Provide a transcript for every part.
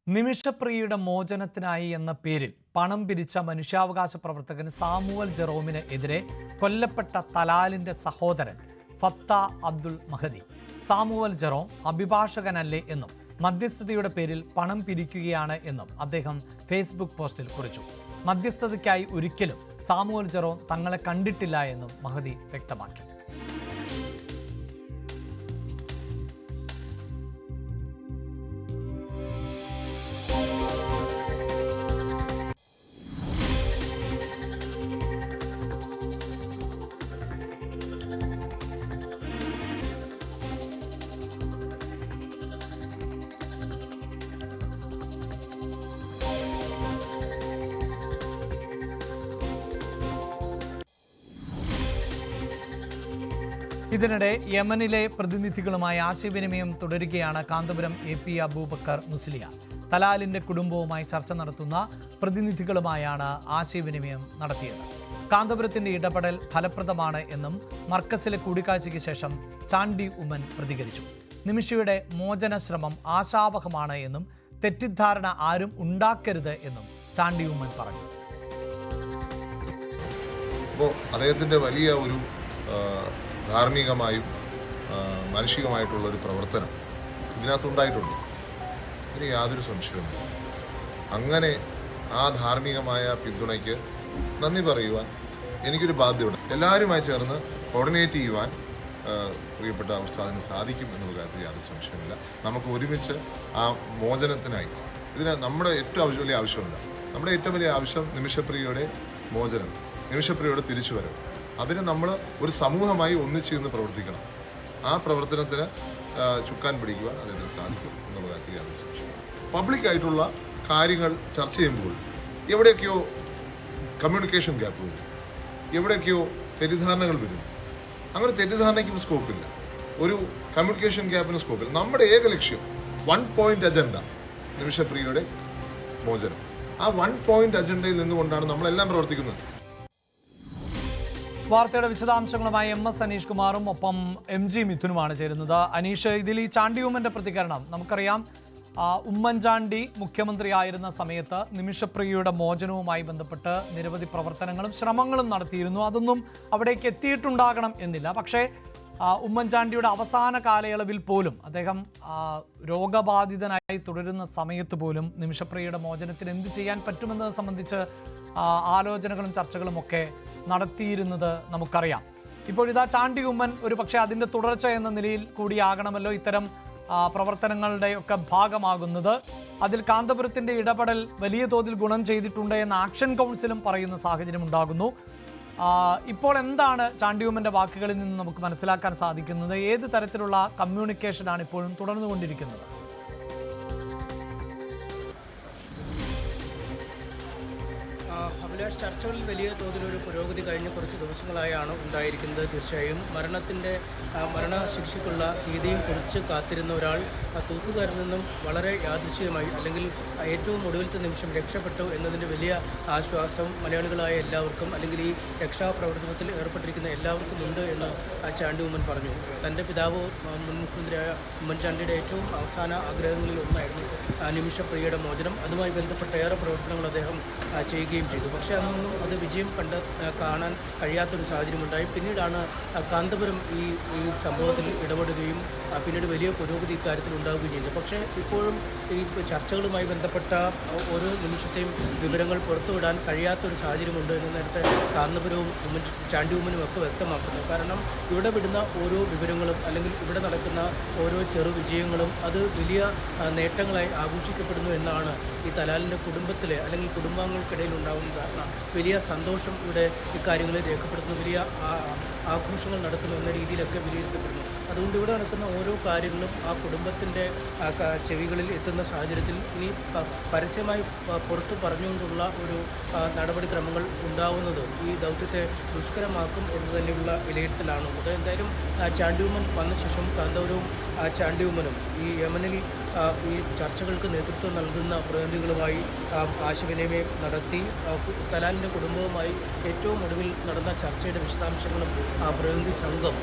നിമിഷപ്രിയയുടെ മോചനത്തിനായി എന്ന പേരിൽ പണം പിരിച്ച മനുഷ്യാവകാശ പ്രവർത്തകൻ സാമുവൽ ജെറോമിന് എതിരെ കൊല്ലപ്പെട്ട തലാലിന്റെ സഹോദരൻ ഫത്ത അബ്ദുൽ മഹദി സാമുവൽ ജെറോം അഭിഭാഷകനല്ലേ എന്നും മധ്യസ്ഥതയുടെ പേരിൽ പണം പിരിക്കുകയാണ് എന്നും അദ്ദേഹം ഫേസ്ബുക്ക് പോസ്റ്റിൽ കുറിച്ചു. മധ്യസ്ഥതയ്ക്കായി ഒരിക്കലും സാമുവൽ ജെറോം തങ്ങളെ കണ്ടിട്ടില്ല എന്നും മഹദി വ്യക്തമാക്കി. ഇതിനിടെ യമനിലെ പ്രതിനിധികളുമായി ആശയവിനിമയം തുടരുകയാണ് കാന്തപുരം AP അബൂബക്കർ മുസ്ലിയാർ. തലാലിന്റെ കുടുംബവുമായി ചർച്ച നടത്തുന്ന പ്രതിനിധികളുമായാണ് ആശയവിനിമയം നടത്തിയത്. കാന്തപുരത്തിന്റെ ഇടപെടൽ ഫലപ്രദമാണ് എന്നും മർക്കസിലെ കൂടിക്കാഴ്ചയ്ക്ക് ശേഷം ചാണ്ടി ഉമ്മൻ പ്രതികരിച്ചു. നിമിഷയുടെ മോചന ശ്രമം ആശാവഹമാണ് എന്നും തെറ്റിദ്ധാരണ ആരും ഉണ്ടാക്കരുത് എന്നും ചാണ്ടി ഉമ്മൻ പറഞ്ഞു. അപ്പോൾ അദ്ദേഹത്തിൻ്റെ വലിയ ഒരു ധാർമ്മികമായും മാനുഷികമായിട്ടുള്ളൊരു പ്രവർത്തനം ഇതിനകത്തുണ്ടായിട്ടുണ്ട്. ഇനി യാതൊരു സംശയവുമില്ല. അങ്ങനെ ആ ധാർമ്മികമായ പിന്തുണയ്ക്ക് നന്ദി പറയുവാൻ എനിക്കൊരു ബാധ്യതയുണ്ട്. എല്ലാവരുമായി ചേർന്ന് കോർഡിനേറ്റ് ചെയ്യുവാൻ പ്രിയപ്പെട്ട ഉസ്താദിന് സാധിക്കും എന്നുള്ള കാര്യത്തിൽ യാതൊരു സംശയമില്ല. നമുക്ക് ഒരുമിച്ച് ആ മോചനത്തിനായി നമ്മുടെ ഏറ്റവും വലിയ ആവശ്യമുണ്ട്. നമ്മുടെ ഏറ്റവും വലിയ ആവശ്യം നിമിഷപ്രിയയുടെ മോചനം, നിമിഷപ്രിയയുടെ തിരിച്ചുവരവ്. അതിന് നമ്മൾ ഒരു സമൂഹമായി ഒന്നിച്ച് നിന്ന് പ്രവർത്തിക്കണം. ആ പ്രവർത്തനത്തിന് ചുക്കാൻ പിടിക്കുവാൻ അദ്ദേഹത്തിന് സാധിക്കും എന്നുള്ള കാര്യത്തിൽ യാതൊരു സംശയം. പബ്ലിക്കായിട്ടുള്ള കാര്യങ്ങൾ ചർച്ച ചെയ്യുമ്പോൾ എവിടെയൊക്കെയോ കമ്മ്യൂണിക്കേഷൻ ഗ്യാപ്പ് വരും, എവിടെയൊക്കെയോ തെറ്റിദ്ധാരണകൾ വരും. അങ്ങനെ തെറ്റിദ്ധാരണയ്ക്കും സ്കോപ്പില്ല, ഒരു കമ്മ്യൂണിക്കേഷൻ ഗ്യാപ്പിന് സ്കോപ്പില്ല. നമ്മുടെ ഏക ലക്ഷ്യം 1 പോയിന്റ് അജണ്ട, നിമിഷപ്രിയയുടെ മോചനം. ആ 1 പോയിന്റ് അജണ്ടയിൽ നിന്നുകൊണ്ടാണ് നമ്മളെല്ലാം പ്രവർത്തിക്കുന്നത്. വാർത്തയുടെ വിശദാംശങ്ങളുമായി MS അനീഷ് കുമാറും ഒപ്പം MG മിഥുനുമാണ് ചേരുന്നത്. അനീഷ്, ഇതിൽ ഈ ചാണ്ടി ഉമ്മന്റെ പ്രതികരണം നമുക്കറിയാം. ഉമ്മൻചാണ്ടി മുഖ്യമന്ത്രിയായിരുന്ന സമയത്ത് നിമിഷപ്രിയയുടെ മോചനവുമായി ബന്ധപ്പെട്ട് നിരവധി പ്രവർത്തനങ്ങളും ശ്രമങ്ങളും നടത്തിയിരുന്നു. അതൊന്നും അവിടേക്ക് എത്തിയിട്ടുണ്ടാകണം എന്നില്ല. പക്ഷേ ഉമ്മൻചാണ്ടിയുടെ അവസാന കാലയളവിൽ പോലും അദ്ദേഹം രോഗബാധിതനായി തുടരുന്ന സമയത്ത് പോലും നിമിഷപ്രിയയുടെ മോചനത്തിന് എന്ത് ചെയ്യാൻ പറ്റുമെന്നത് സംബന്ധിച്ച് ആലോചനകളും ചർച്ചകളും ഒക്കെ നടത്തിയിരുന്നത് നമുക്കറിയാം. ഇപ്പോഴിതാ ചാണ്ടി ഉമ്മൻ ഒരു പക്ഷേ അതിൻ്റെ തുടർച്ച എന്ന നിലയിൽ കൂടിയാകണമല്ലോ ഇത്തരം പ്രവർത്തനങ്ങളുടെ ഒക്കെ ഭാഗമാകുന്നത്. അതിൽ കാന്തപുരത്തിൻ്റെ ഇടപെടൽ വലിയ തോതിൽ ഗുണം ചെയ്തിട്ടുണ്ട് എന്ന് ആക്ഷൻ കൗൺസിലും പറയുന്ന സാഹചര്യം ഉണ്ടാകുന്നു. ഇപ്പോൾ എന്താണ് ചാണ്ടി ഉമ്മൻ്റെ വാക്കുകളിൽ നിന്ന് നമുക്ക് മനസ്സിലാക്കാൻ സാധിക്കുന്നത്? ഏത് തരത്തിലുള്ള കമ്മ്യൂണിക്കേഷനാണ് ഇപ്പോഴും തുടർന്നുകൊണ്ടിരിക്കുന്നത്? അഭിലാഷ്, ചർച്ചകളിൽ വലിയ തോതിലൊരു പുരോഗതി കഴിഞ്ഞ കുറച്ച് ദിവസങ്ങളായാണ് ഉണ്ടായിരിക്കുന്നത്. തീർച്ചയായും മരണശിക്ഷയ്ക്കുള്ള തീയതിയും കുറിച്ച് കാത്തിരുന്ന ഒരാൾ തൂക്കുകാരിൽ നിന്നും വളരെ യാദൃശ്ചികമായി അല്ലെങ്കിൽ ഏറ്റവും ഒടുവിലത്തെ നിമിഷം രക്ഷപ്പെട്ടു എന്നതിൻ്റെ വലിയ ആശ്വാസം മലയാളികളായ എല്ലാവർക്കും അല്ലെങ്കിൽ ഈ രക്ഷാപ്രവർത്തനത്തിൽ ഏർപ്പെട്ടിരിക്കുന്ന എല്ലാവർക്കും ഉണ്ട് എന്ന് ചാണ്ടി ഉമ്മൻ പറഞ്ഞു. തൻ്റെ പിതാവ് മുൻ മുഖ്യമന്ത്രിയായ ഉമ്മൻചാണ്ടിയുടെ ഏറ്റവും അവസാന ആഗ്രഹങ്ങളിൽ ഒന്നായിരുന്നു നിമിഷപ്രിയയുടെ മോചനം. അതുമായി ബന്ധപ്പെട്ട ഏറെ പ്രവർത്തനങ്ങൾ അദ്ദേഹം ചെയ്യുകയും ചെയ്തു. പക്ഷേ അതൊന്നും അത് വിജയം കാണാൻ കഴിയാത്തൊരു സാഹചര്യമുണ്ടായി. പിന്നീടാണ് കാന്തപുരം ഈ സംഭവത്തിൽ ഇടപെടുകയും പിന്നീട് വലിയ പുരോഗതി ഇക്കാര്യത്തിൽ ഉണ്ടാവുകയും ചെയ്തു. പക്ഷേ ഇപ്പോഴും ഈ ചർച്ചകളുമായി ബന്ധപ്പെട്ട ഓരോ നിമിഷത്തെയും വിവരങ്ങൾ പുറത്തുവിടാൻ കഴിയാത്തൊരു സാഹചര്യമുണ്ട് എന്ന് നേരത്തെ കാന്തപുരവും ചാണ്ടി ഉമ്മനും ഒക്കെ വ്യക്തമാക്കുന്നു. കാരണം ഇവിടെ വിടുന്ന ഓരോ വിവരങ്ങളും അല്ലെങ്കിൽ ഇവിടെ നടക്കുന്ന ഓരോ ചെറു വിജയങ്ങളും അത് വലിയ നേട്ടങ്ങളായി ആഘോഷിക്കപ്പെടുന്നു എന്നാണ് ഈ തലാലിൻ്റെ കുടുംബത്തിലെ അല്ലെങ്കിൽ കുടുംബാംഗങ്ങൾക്കിടയിൽ ഉണ്ടാകുന്ന ധാരണ. വലിയ സന്തോഷം ഇവിടെ ഇക്കാര്യങ്ങളിൽ രേഖപ്പെടുത്തുന്നു, വലിയ ആഘോഷങ്ങൾ നടത്തുന്നു എന്ന രീതിയിലൊക്കെ വിലയിരുത്തപ്പെടുന്നു. അതുകൊണ്ട് ഇവിടെ നടക്കുന്ന ഓരോ കാര്യങ്ങളും ആ കുടുംബത്തിൻ്റെ ചെവികളിൽ എത്തുന്ന സാഹചര്യത്തിൽ ഇനി പരസ്യമായി പുറത്തു പറഞ്ഞുകൊണ്ടുള്ള ഒരു നടപടിക്രമങ്ങൾ ഉണ്ടാവുന്നത് ഈ ദൗത്യത്തെ ദുഷ്കരമാക്കും എന്ന് തന്നെയുള്ള വിലയിരുത്തലാണ്. അത് എന്തായാലും ചാണ്ടി ഉമ്മൻ വന്ന ശേഷം കാന്തപുരവും ചാണ്ടി ഉമ്മനും ഈ യമനിൽ ഈ ചർച്ചകൾക്ക് നേതൃത്വം നൽകുന്ന പ്രതിനിധികളുമായി ആശയവിനിമയം നടത്തി. തലാലിൻ്റെ കുടുംബവുമായി ഏറ്റവും ഒടുവിൽ നടന്ന ചർച്ചയുടെ വിശദാംശങ്ങളും പ്രതിനിധി സംഘം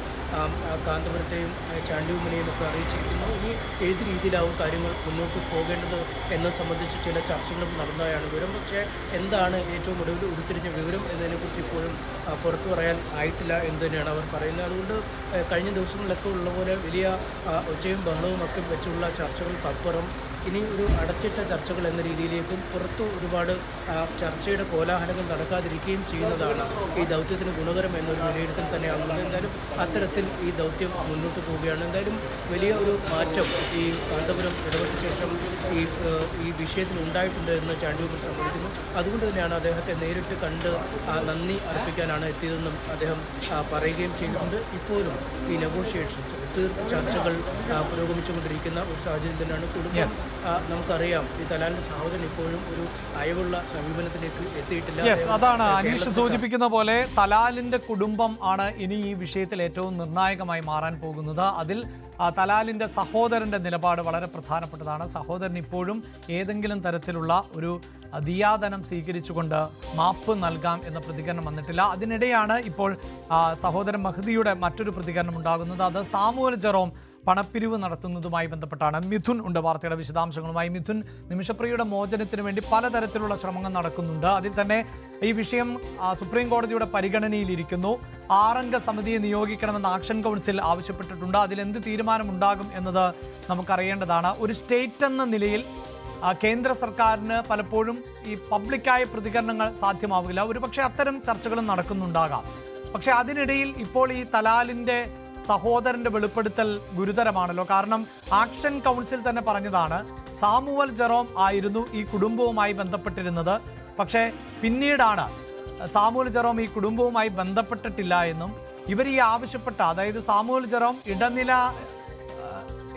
കാന്തപുരത്തെയും ചാണ്ടിയുമ്മനെയും ഒക്കെ അറിയിച്ചിരിക്കുന്നു. ഇനി ഏത് രീതിയിലാവും കാര്യങ്ങൾ മുന്നോട്ട് പോകേണ്ടത് എന്നത് സംബന്ധിച്ച് ചില ചർച്ചകളും നടന്നതായാണ് വിവരം. പക്ഷേ എന്താണ് ഏറ്റവും ഒടുവിൽ ഉരുത്തിരിഞ്ഞ വിവരം എന്നതിനെക്കുറിച്ച് ഇപ്പോഴും പുറത്തു പറയാൻ ആയിട്ടില്ല എന്ന് തന്നെയാണ് അവർ പറയുന്നത്. അതുകൊണ്ട് കഴിഞ്ഞ ദിവസങ്ങളിലൊക്കെ ഉള്ള പോലെ വലിയ ഒച്ചയും ബഹളവും ഒക്കെ വെച്ചുള്ള ചർച്ചകൾക്കപ്പുറം ഇനി ഒരു അടച്ചിട്ട ചർച്ചകൾ എന്ന രീതിയിലേക്കും പുറത്തു ഒരുപാട് ചർച്ചയുടെ കോലാഹലങ്ങൾ നടക്കാതിരിക്കുകയും ചെയ്യുന്നതാണ് ഈ ദൗത്യത്തിന് ഗുണകരം എന്നൊരു വിലയിരുത്തൽ തന്നെയാണുള്ളത്. എന്തായാലും അത്തരത്തിൽ ഈ ദൗത്യം മുന്നോട്ട് പോവുകയാണ്. എന്തായാലും വലിയ ഒരു മാറ്റം ഈ കാന്തപുരം ഇടപെട്ട ശേഷം ഈ വിഷയത്തിൽ ഉണ്ടായിട്ടുണ്ട് എന്ന് ചാണ്ടിയുമ്മൻ സമ്മതിക്കുന്നു. അതുകൊണ്ട് തന്നെയാണ് അദ്ദേഹത്തെ നേരിട്ട് കണ്ട് നന്ദി അർപ്പിക്കാനാണ് എത്തിയതെന്നും അദ്ദേഹം പറയുകയും ചെയ്തിട്ടുണ്ട്. ഇപ്പോഴും ഈ നെഗോഷിയേഷൻസ് ചർച്ചകൾ പുരോഗമിച്ചുകൊണ്ടിരിക്കുന്ന ഒരു സാഹചര്യം തന്നെയാണ്. കുടുംബം നമുക്കറിയാം ഈ തലാലിന്റെ സഹോദരൻ ഇപ്പോഴും ഒരു അയവുള്ള സമീപനത്തിലേക്ക് എത്തിയിട്ടില്ല. അതാണ് അനീഷ് സൂചിപ്പിക്കുന്ന പോലെ തലാലിന്റെ കുടുംബം ആണ് ഇനി ഈ വിഷയത്തിൽ ഏറ്റവും നിർണായകമായി മാറാൻ പോകുന്നത്. അതിൽ തലാലിന്റെ സഹോദരന്റെ നിലപാട് വളരെ പ്രധാനപ്പെട്ടതാണ്. സഹോദരൻ ഇപ്പോഴും ഏതെങ്കിലും തരത്തിലുള്ള ഒരു ദിയാദനം സ്വീകരിച്ചുകൊണ്ട് മാപ്പ് നൽകാം എന്ന പ്രതികരണം വന്നിട്ടില്ല. അതിനിടെയാണ് ഇപ്പോൾ സഹോദരൻ മഹ്ദിയുടെ മറ്റൊരു പ്രതികരണം ഉണ്ടാകുന്നത്. അത് സാമുവൽ ജെറോം പണപ്പിരിവ് നടത്തുന്നതുമായി ബന്ധപ്പെട്ടാണ്. മിഥുൻ ഉണ്ട് വാർത്തയുടെ വിശദാംശങ്ങളുമായി. മിഥുൻ, നിമിഷപ്രിയയുടെ മോചനത്തിന് വേണ്ടി പലതരത്തിലുള്ള ശ്രമങ്ങൾ നടക്കുന്നുണ്ട്. അതിൽ തന്നെ ഈ വിഷയം സുപ്രീം കോടതിയുടെ പരിഗണനയിലിരിക്കുന്നു. 6 അംഗ സമിതിയെ നിയോഗിക്കണമെന്ന് ആക്ഷൻ കൗൺസിൽ ആവശ്യപ്പെട്ടിട്ടുണ്ട്. അതിലെന്ത് തീരുമാനമുണ്ടാകും എന്നത് നമുക്കറിയേണ്ടതാണ്. ഒരു സ്റ്റേറ്റ് എന്ന നിലയിൽ കേന്ദ്ര സർക്കാരിന് പലപ്പോഴും ഈ പബ്ലിക്കായ പ്രതികരണങ്ങൾ സാധ്യമാവില്ല. ഒരുപക്ഷെ അത്തരം ചർച്ചകളും നടക്കുന്നുണ്ടാകാം. പക്ഷെ അതിനിടയിൽ ഇപ്പോൾ ഈ തലാലിൻ്റെ സഹോദരന്റെ വെളിപ്പെടുത്തൽ ഗുരുതരമാണല്ലോ. കാരണം ആക്ഷൻ കൗൺസിൽ തന്നെ പറഞ്ഞതാണ് സാമുവൽ ജെറോം ആയിരുന്നു ഈ കുടുംബവുമായി ബന്ധപ്പെട്ടിരുന്നത്. പക്ഷേ പിന്നീടാണ് സാമുവൽ ജെറോം ഈ കുടുംബവുമായി ബന്ധപ്പെട്ടിട്ടില്ല എന്നും ഇവർ ഈ ആവശ്യപ്പെട്ട, അതായത് സാമുവൽ ജെറോം ഇടനില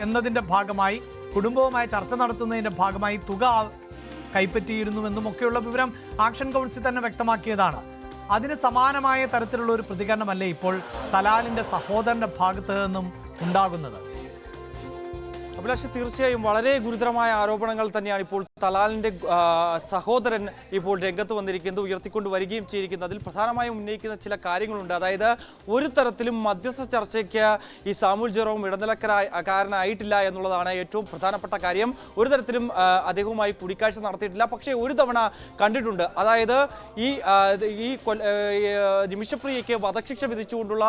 എന്നതിൻ്റെ ഭാഗമായി കുടുംബവുമായി ചർച്ച നടത്തുന്നതിൻ്റെ ഭാഗമായി തുക കൈപ്പറ്റിയിരുന്നുവെന്നും ഒക്കെയുള്ള വിവരം ആക്ഷൻ കൗൺസിൽ തന്നെ വ്യക്തമാക്കിയതാണ്. അതിന് സമാനമായ തരത്തിലുള്ള ഒരു പ്രതികരണമല്ലേ ഇപ്പോൾ തലാലിന്റെ സഹോദരന്റെ ഭാഗത്ത് നിന്നും ഉണ്ടാകുന്നത്? അഭിലാഷ്, തീർച്ചയായും വളരെ ഗുരുതരമായ ആരോപണങ്ങൾ തന്നെയാണ് ഇപ്പോൾ തലാലിന്റെ സഹോദരൻ ഇപ്പോൾ രംഗത്ത് വന്നിരിക്കുന്നത്, ഉയർത്തിക്കൊണ്ട് വരികയും ചെയ്തിരിക്കുന്നത്. അതിൽ പ്രധാനമായും ഉന്നയിക്കുന്ന ചില കാര്യങ്ങളുണ്ട്. അതായത് ഒരു തരത്തിലും മധ്യസ്ഥ ചർച്ചയ്ക്ക് ഈ സാമുവൽ ജെറോം ഇടനിലക്കാരനായിട്ടില്ല എന്നുള്ളതാണ് ഏറ്റവും പ്രധാനപ്പെട്ട കാര്യം. ഒരു തരത്തിലും അദ്ദേഹവുമായി കൂടിക്കാഴ്ച നടത്തിയിട്ടില്ല. പക്ഷേ ഒരു തവണ കണ്ടിട്ടുണ്ട്. അതായത് ഈ നിമിഷപ്രിയയ്ക്ക് വധശിക്ഷ വിധിച്ചുകൊണ്ടുള്ള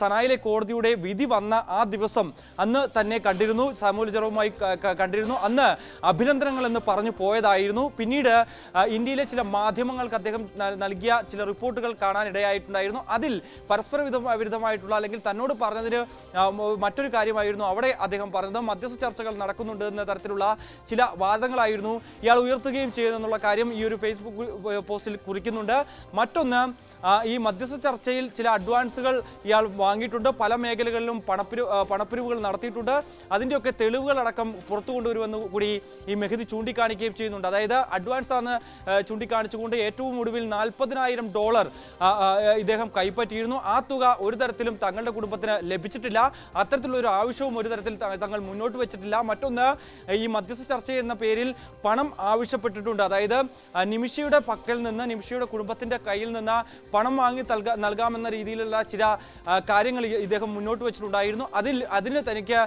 സനായിലെ കോടതിയുടെ വിധി വന്ന ആ ദിവസം അന്ന് തന്നെ കണ്ടിരുന്നു, സാമുവൽ ജെറോമുമായി കണ്ടിരുന്നു. അന്ന് അഭിനന്ദനങ്ങൾ എന്ന് പറഞ്ഞു പോയതായിരുന്നു. പിന്നീട് ഇന്ത്യയിലെ ചില മാധ്യമങ്ങൾക്ക് അദ്ദേഹം നൽകിയ ചില റിപ്പോർട്ടുകൾ കാണാനിടയായിട്ടുണ്ടായിരുന്നു. അതിൽ പരസ്പര വിരുദ്ധമായിട്ടുള്ള, അല്ലെങ്കിൽ തന്നോട് പറഞ്ഞതിന് മറ്റൊരു കാര്യമായിരുന്നു അവിടെ അദ്ദേഹം പറഞ്ഞത്. മധ്യസ്ഥ ചർച്ചകൾ നടക്കുന്നുണ്ട് എന്ന തരത്തിലുള്ള ചില വാദങ്ങളായിരുന്നു ഇയാൾ ഉയർത്തുകയും ചെയ്തെന്നുള്ള കാര്യം ഈ ഒരു ഫേസ്ബുക്ക് പോസ്റ്റിൽ കുറിക്കുന്നുണ്ട്. മറ്റൊന്ന്, ഈ മധ്യസ്ഥ ചർച്ചയിൽ ചില അഡ്വാൻസുകൾ ഇയാൾ വാങ്ങിയിട്ടുണ്ട്. പല മേഖലകളിലും പണപ്പിരിവുകൾ നടത്തിയിട്ടുണ്ട്. അതിൻ്റെയൊക്കെ തെളിവുകളടക്കം പുറത്തു കൊണ്ടുവരുമെന്ന് കൂടി ഈ മെഹദി ചൂണ്ടിക്കാണിക്കുകയും ചെയ്യുന്നുണ്ട്. അതായത് അഡ്വാൻസ് ആണ് ചൂണ്ടിക്കാണിച്ചുകൊണ്ട് ഏറ്റവും ഒടുവിൽ $40,000 ഇദ്ദേഹം കൈപ്പറ്റിയിരുന്നു. ആ തുക ഒരു തരത്തിലും തങ്ങളുടെ കുടുംബത്തിന് ലഭിച്ചിട്ടില്ല. അത്തരത്തിലുള്ള ഒരു ആവശ്യവും ഒരു തരത്തിൽ തങ്ങൾ മുന്നോട്ട് വെച്ചിട്ടില്ല. മറ്റൊന്ന്, ഈ മധ്യസ്ഥ ചർച്ച എന്ന പേരിൽ പണം ആവശ്യപ്പെട്ടിട്ടുണ്ട്. അതായത് നിമിഷയുടെ പക്കൽ നിന്ന്, നിമിഷയുടെ കുടുംബത്തിന്റെ കയ്യിൽ നിന്ന് പണം വാങ്ങി നൽകാമെന്ന രീതിയിലുള്ള ചില കാര്യങ്ങൾ ഇദ്ദേഹം മുന്നോട്ട് വെച്ചിട്ടുണ്ടായിരുന്നു. അതിന് തനിക്ക്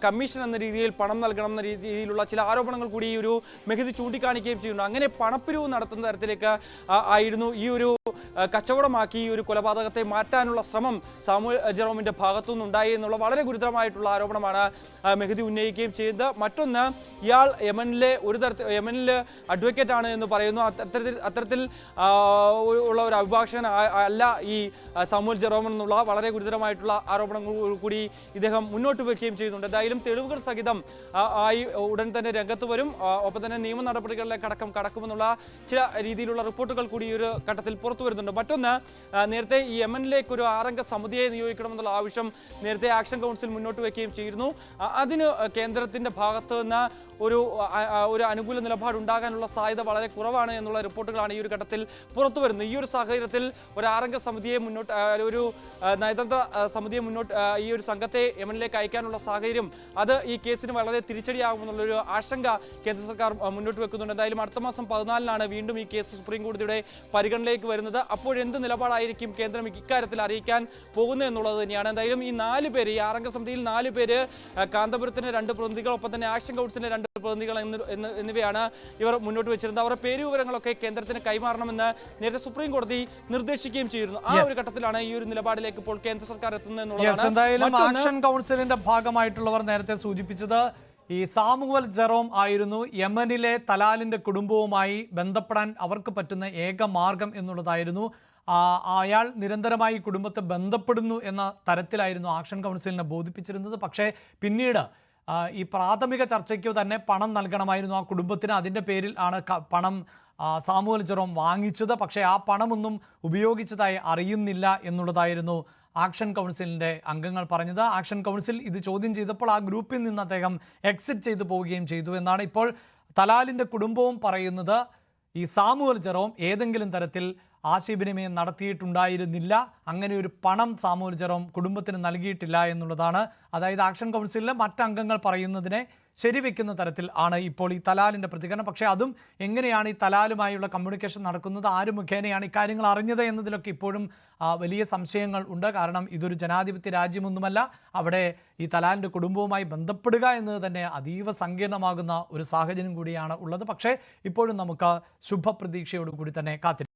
കമ്മീഷൻ എന്ന രീതിയിൽ പണം നൽകണം എന്ന രീതിയിലുള്ള ചില ആരോപണങ്ങൾ കൂടി ഈ ഒരു മെഹദി ചൂണ്ടിക്കാണിക്കുകയും ചെയ്യുന്നു. അങ്ങനെ പണപ്പിരിവ് നടത്തുന്ന തരത്തിലേക്ക് ആയിരുന്നു ഈ ഒരു കച്ചവടമാക്കി ഈ ഒരു കൊലപാതകത്തെ മാറ്റാനുള്ള ശ്രമം സാമുവൽ ജെറോമിന്റെ ഭാഗത്തുനിന്നുണ്ടായി എന്നുള്ള വളരെ ഗുരുതരമായിട്ടുള്ള ആരോപണമാണ് മെഹദി ഉന്നയിക്കുകയും ചെയ്തത്. മറ്റൊന്ന്, ഇയാൾ യമനിലെ അഡ്വക്കേറ്റ് ആണ് എന്ന് പറയുന്നു. അത്തരത്തിൽ ഉള്ള ഒരു അഭിഭാഷകൻ അല്ല ഈ സാമുവൽ ജെറോം എന്നുള്ള വളരെ ഗുരുതരമായിട്ടുള്ള ആരോപണങ്ങൾ കൂടി ഇദ്ദേഹം മുന്നോട്ട് വയ്ക്കുകയും ചെയ്യുന്നുണ്ട്. എന്തായാലും തെളിവുകൾ സഹിതം ആയി ഉടൻ തന്നെ രംഗത്ത് വരും. ഒപ്പം തന്നെ നിയമ നടപടികളിലേക്ക് കടക്കുമെന്നുള്ള ചില രീതിയിലുള്ള റിപ്പോർട്ടുകൾ കൂടി ഈ ഒരു ഘട്ടത്തിൽ പുറത്തു വരുന്നുണ്ട്. മറ്റൊന്ന്, നേരത്തെ ഈ യമനിലേക്ക് ഒരു 6 അംഗ സമിതിയെ നിയോഗിക്കണമെന്നുള്ള ആവശ്യം നേരത്തെ ആക്ഷൻ കൗൺസിൽ മുന്നോട്ട് വയ്ക്കുകയും ചെയ്തിരുന്നു. അതിന് കേന്ദ്രത്തിന്റെ ഭാഗത്ത് നിന്ന് ഒരു അനുകൂല നിലപാടുണ്ടാകാനുള്ള സാധ്യത വളരെ കുറവാണ് എന്നുള്ള റിപ്പോർട്ടുകളാണ് ഈ ഒരു ഘട്ടത്തിൽ പുറത്തു വരുന്നത്. ഈ ഒരു സാഹചര്യത്തിൽ ഒരു 6 അംഗ സമിതിയെ മുന്നോട്ട് ഒരു നയതന്ത്ര സമിതിയെ മുന്നോട്ട് ഈ ഒരു സംഘത്തെ യമനിലേക്ക് അയക്കാനുള്ള സാഹചര്യം അത് ഈ കേസിന് വളരെ തിരിച്ചടിയാകുമെന്നുള്ളൊരു ആശങ്ക കേന്ദ്ര സർക്കാർ മുന്നോട്ട് വെക്കുന്നുണ്ട്. എന്തായാലും അടുത്ത മാസം 14-നാണ് വീണ്ടും ഈ കേസ് സുപ്രീം കോടതിയുടെ പരിഗണനയിലേക്ക് വരുന്നത്. അപ്പോഴെന്ത് നിലപാടായിരിക്കും കേന്ദ്രം ഇക്കാര്യത്തിൽ അറിയിക്കാൻ പോകുന്നത് എന്നുള്ളത് തന്നെയാണ്. എന്തായാലും ഈ 4 പേര്, ഈ 6 അംഗ സമിതിയിൽ 4 പേര്, കാന്തപുരത്തിന് 2 പ്രതിനിധികൾ, ഒപ്പം തന്നെ ആക്ഷൻ കൗൺസിലിന് 2 പ്രതിനിധികൾ എന്നിവയാണ് ഇവർ മുന്നോട്ട് വെച്ചിരുന്നത്. അവരുടെ പേര് വിവരങ്ങളൊക്കെ കേന്ദ്രത്തിന് കൈമാറണമെന്ന് നേരത്തെ സുപ്രീം കോടതി നിർദ്ദേശിക്കുകയും ചെയ്തിരുന്നു. ആ ഒരു ഘട്ടത്തിലാണ് ഈ ഒരു നിലപാടിലേക്ക് ഇപ്പോൾ കേന്ദ്ര സർക്കാർ എത്തുന്നത് എന്നുള്ളതാണ്. എന്തായാലും ആക്ഷൻ കൗൺസിലിന്റെ ഭാഗമായിട്ടുള്ളവർ നേരത്തെ സൂചിപ്പിച്ചത് ഈ സാമുവൽ ജെറോം ആയിരുന്നു യമനിലെ തലാലിന്റെ കുടുംബവുമായി ബന്ധപ്പെടാൻ അവർക്ക് പറ്റുന്ന ഏക മാർഗം എന്നുള്ളതായിരുന്നു. അയാൾ നിരന്തരമായി കുടുംബത്തെ ബന്ധപ്പെടുന്നു എന്ന തരത്തിലായിരുന്നു ആക്ഷൻ കൗൺസിലിനെ ബോധിപ്പിച്ചിരുന്നത്. പക്ഷേ പിന്നീട് ഈ പ്രാഥമിക ചർച്ചയ്ക്ക് തന്നെ പണം നൽകണമായിരുന്നു ആ കുടുംബത്തിന്. അതിൻ്റെ പേരിൽ ആണ് പണം സാമുവൽ ജെറോം വാങ്ങിച്ചത്. പക്ഷേ ആ പണമൊന്നും ഉപയോഗിച്ചതായി അറിയുന്നില്ല എന്നുള്ളതായിരുന്നു ആക്ഷൻ കൗൺസിലിൻ്റെ അംഗങ്ങൾ പറഞ്ഞത്. ആക്ഷൻ കൗൺസിൽ ഇത് ചോദ്യം ചെയ്തപ്പോൾ ആ ഗ്രൂപ്പിൽ നിന്ന് അദ്ദേഹം എക്സിറ്റ് ചെയ്തു പോവുകയും ചെയ്തു എന്നാണ് ഇപ്പോൾ തലാലിൻ്റെ കുടുംബവും പറയുന്നത്. ഈ സാമുവൽ ജെറോം ഏതെങ്കിലും തരത്തിൽ ആശയവിനിമയം നടത്തിയിട്ടുണ്ടായിരുന്നില്ല, അങ്ങനെ ഒരു പണം സാമുവൽ ജെറോം കുടുംബത്തിന് നൽകിയിട്ടില്ല എന്നുള്ളതാണ്. അതായത് ആക്ഷൻ കൗൺസിലിലെ മറ്റംഗങ്ങൾ പറയുന്നതിനെ ശരിവെക്കുന്ന തരത്തിൽ ആണ് ഇപ്പോൾ ഈ തലാലിൻ്റെ പ്രതികരണം. പക്ഷേ അതും എങ്ങനെയാണ് ഈ തലാലുമായുള്ള കമ്മ്യൂണിക്കേഷൻ നടക്കുന്നത്, ആര് മുഖേനയാണ് ഇക്കാര്യങ്ങൾ അറിഞ്ഞത് എന്നതിലൊക്കെ ഇപ്പോഴും വലിയ സംശയങ്ങൾ ഉണ്ട്. കാരണം ഇതൊരു ജനാധിപത്യ രാജ്യമൊന്നുമല്ല. അവിടെ ഈ തലാലിൻ്റെ കുടുംബവുമായി ബന്ധപ്പെടുക എന്നത് തന്നെ അതീവ സങ്കീർണമാകുന്ന ഒരു സാഹചര്യം കൂടിയാണ് ഉള്ളത്. പക്ഷേ ഇപ്പോഴും നമുക്ക് ശുഭപ്രതീക്ഷയോടുകൂടി തന്നെ കാത്തിരിക്കാം.